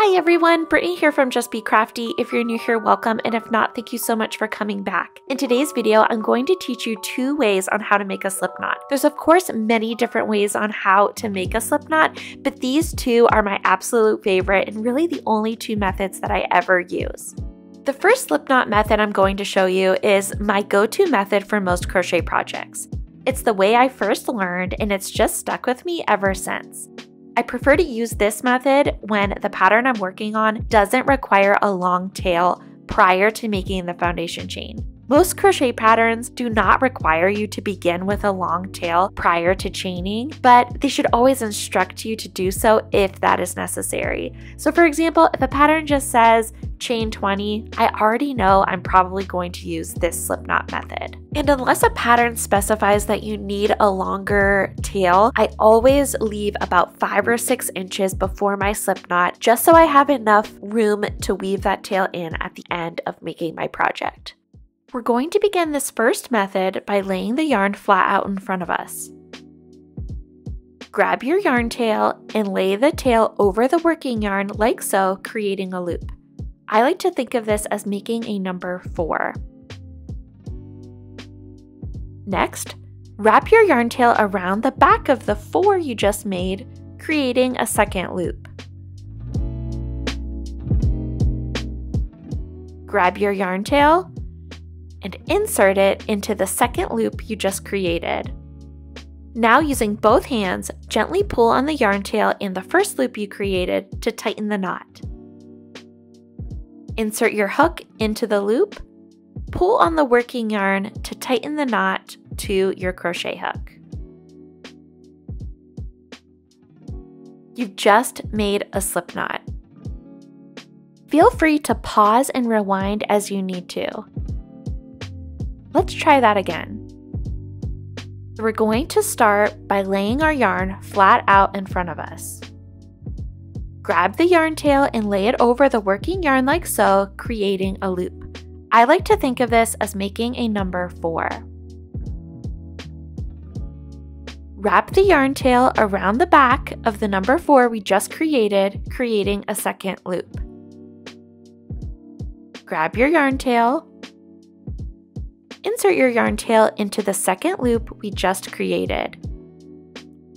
Hi everyone, Brittany here from Just Be Crafty. If you're new here, welcome, and if not, thank you so much for coming back. In today's video, I'm going to teach you 2 ways on how to make a slip knot. There's of course many different ways on how to make a slip knot, but these 2 are my absolute favorite and really the only 2 methods that I ever use. The first slip knot method I'm going to show you is my go-to method for most crochet projects. It's the way I first learned and it's just stuck with me ever since. I prefer to use this method when the pattern I'm working on doesn't require a long tail prior to making the foundation chain. Most crochet patterns do not require you to begin with a long tail prior to chaining, but they should always instruct you to do so if that is necessary. So for example, if a pattern just says chain 20, I already know I'm probably going to use this slip knot method. And unless a pattern specifies that you need a longer tail, I always leave about 5 or 6 inches before my slip knot just so I have enough room to weave that tail in at the end of making my project. We're going to begin this first method by laying the yarn flat out in front of us. Grab your yarn tail and lay the tail over the working yarn like so, creating a loop. I like to think of this as making a number 4. Next, wrap your yarn tail around the back of the 4 you just made, creating a second loop. Grab your yarn tail and insert it into the second loop you just created. Now using both hands, gently pull on the yarn tail in the first loop you created to tighten the knot. Insert your hook into the loop, pull on the working yarn to tighten the knot to your crochet hook. You've just made a slip knot. Feel free to pause and rewind as you need to. Let's try that again. We're going to start by laying our yarn flat out in front of us. Grab the yarn tail and lay it over the working yarn like so, creating a loop. I like to think of this as making a number 4. Wrap the yarn tail around the back of the number 4 we just created, creating a second loop. Grab your yarn tail. Insert your yarn tail into the second loop we just created.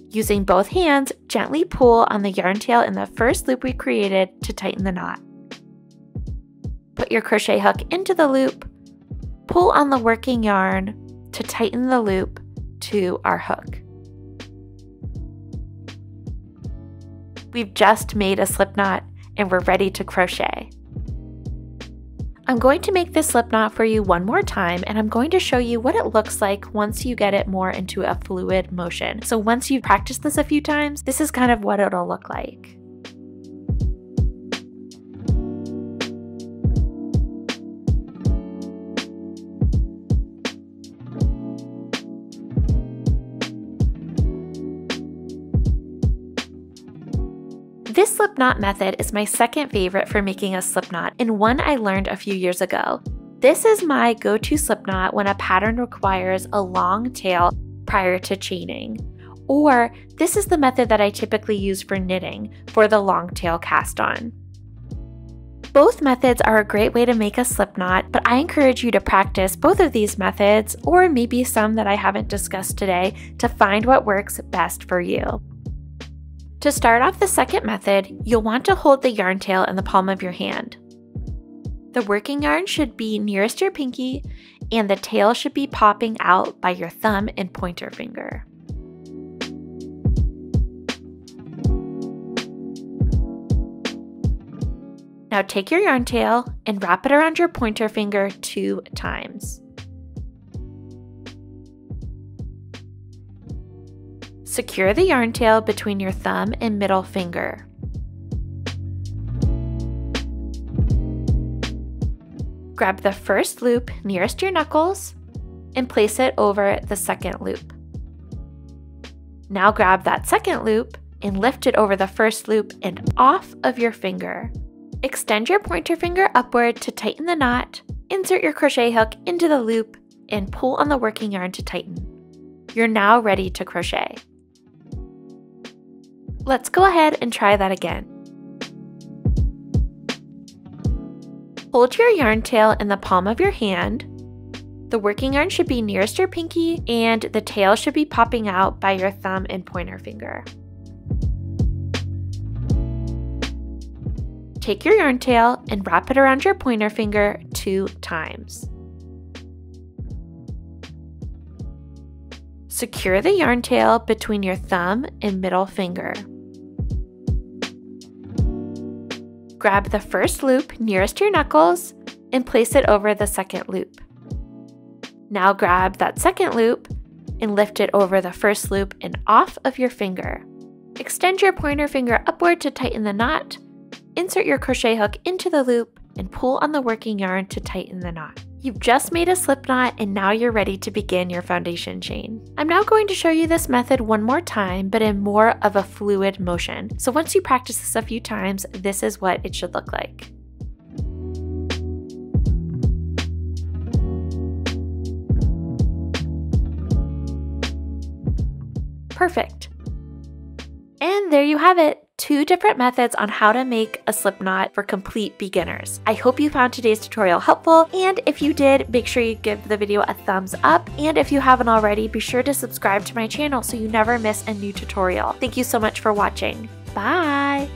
Using both hands, gently pull on the yarn tail in the first loop we created to tighten the knot. Put your crochet hook into the loop, pull on the working yarn to tighten the loop to our hook. We've just made a slip knot and we're ready to crochet. I'm going to make this slip knot for you one more time and I'm going to show you what it looks like once you get it more into a fluid motion. So once you've practiced this a few times, this is kind of what it'll look like. This slip knot method is my second favorite for making a slip knot and one I learned a few years ago. This is my go-to slip knot when a pattern requires a long tail prior to chaining. Or this is the method that I typically use for knitting for the long tail cast on. Both methods are a great way to make a slip knot, but I encourage you to practice both of these methods or maybe some that I haven't discussed today to find what works best for you. To start off the second method, you'll want to hold the yarn tail in the palm of your hand. The working yarn should be nearest your pinky, and the tail should be popping out by your thumb and pointer finger. Now take your yarn tail and wrap it around your pointer finger 2 times. Secure the yarn tail between your thumb and middle finger. Grab the first loop nearest your knuckles and place it over the second loop. Now grab that second loop and lift it over the first loop and off of your finger. Extend your pointer finger upward to tighten the knot, insert your crochet hook into the loop, and pull on the working yarn to tighten. You're now ready to crochet. Let's go ahead and try that again. Hold your yarn tail in the palm of your hand. The working yarn should be nearest your pinky, and the tail should be popping out by your thumb and pointer finger. Take your yarn tail and wrap it around your pointer finger 2 times. Secure the yarn tail between your thumb and middle finger. Grab the first loop nearest your knuckles and place it over the second loop. Now grab that second loop and lift it over the first loop and off of your finger. Extend your pointer finger upward to tighten the knot. Insert your crochet hook into the loop and pull on the working yarn to tighten the knot. You've just made a slip knot and now you're ready to begin your foundation chain. I'm now going to show you this method one more time, but in more of a fluid motion. So once you practice this a few times, this is what it should look like. Perfect. And there you have it. 2 different methods on how to make a slip knot for complete beginners. I hope you found today's tutorial helpful, and if you did, make sure you give the video a thumbs up, and if you haven't already, be sure to subscribe to my channel so you never miss a new tutorial. Thank you so much for watching. Bye!